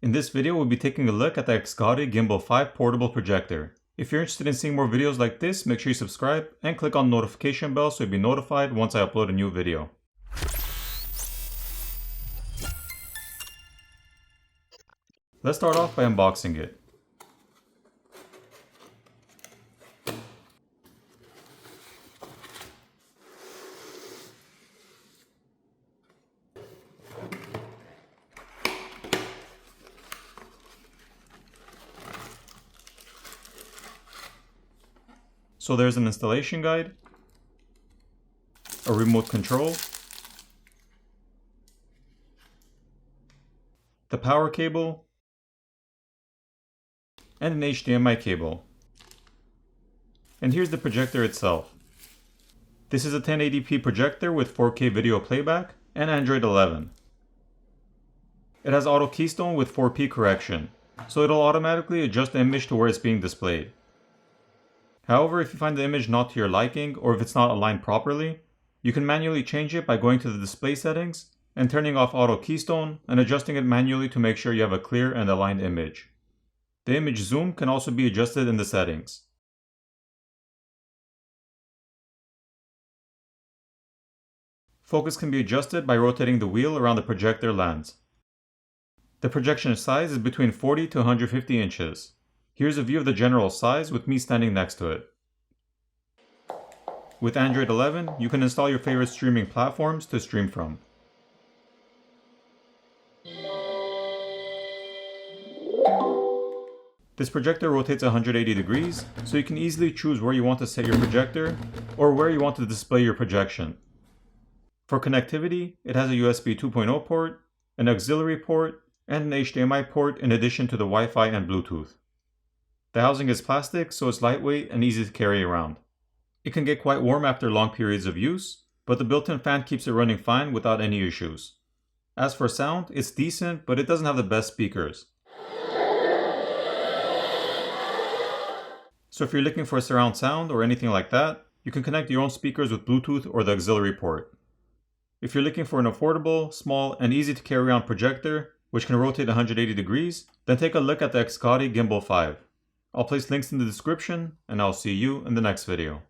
In this video, we'll be taking a look at the XGODY Gimbal 5 portable projector. If you're interested in seeing more videos like this, make sure you subscribe and click on the notification bell so you'll be notified once I upload a new video. Let's start off by unboxing it. So there's an installation guide, a remote control, the power cable, and an HDMI cable. And here's the projector itself. This is a 1080p projector with 4K video playback and Android 11. It has auto keystone with 4P correction, so it'll automatically adjust the image to where it's being displayed. However, if you find the image not to your liking or if it's not aligned properly, you can manually change it by going to the display settings and turning off auto keystone and adjusting it manually to make sure you have a clear and aligned image. The image zoom can also be adjusted in the settings. Focus can be adjusted by rotating the wheel around the projector lens. The projection size is between 40 to 150 inches. Here's a view of the general size with me standing next to it. With Android 11, you can install your favorite streaming platforms to stream from. This projector rotates 180 degrees, so you can easily choose where you want to set your projector or where you want to display your projection. For connectivity, it has a USB 2.0 port, an auxiliary port, and an HDMI port in addition to the Wi-Fi and Bluetooth. The housing is plastic, so it's lightweight and easy to carry around. It can get quite warm after long periods of use, but the built-in fan keeps it running fine without any issues. As for sound, it's decent, but it doesn't have the best speakers. So if you're looking for surround sound or anything like that, you can connect your own speakers with Bluetooth or the auxiliary port. If you're looking for an affordable, small, and easy to carry around projector, which can rotate 180 degrees, then take a look at the XGODY Gimbal 5. I'll place links in the description, and I'll see you in the next video.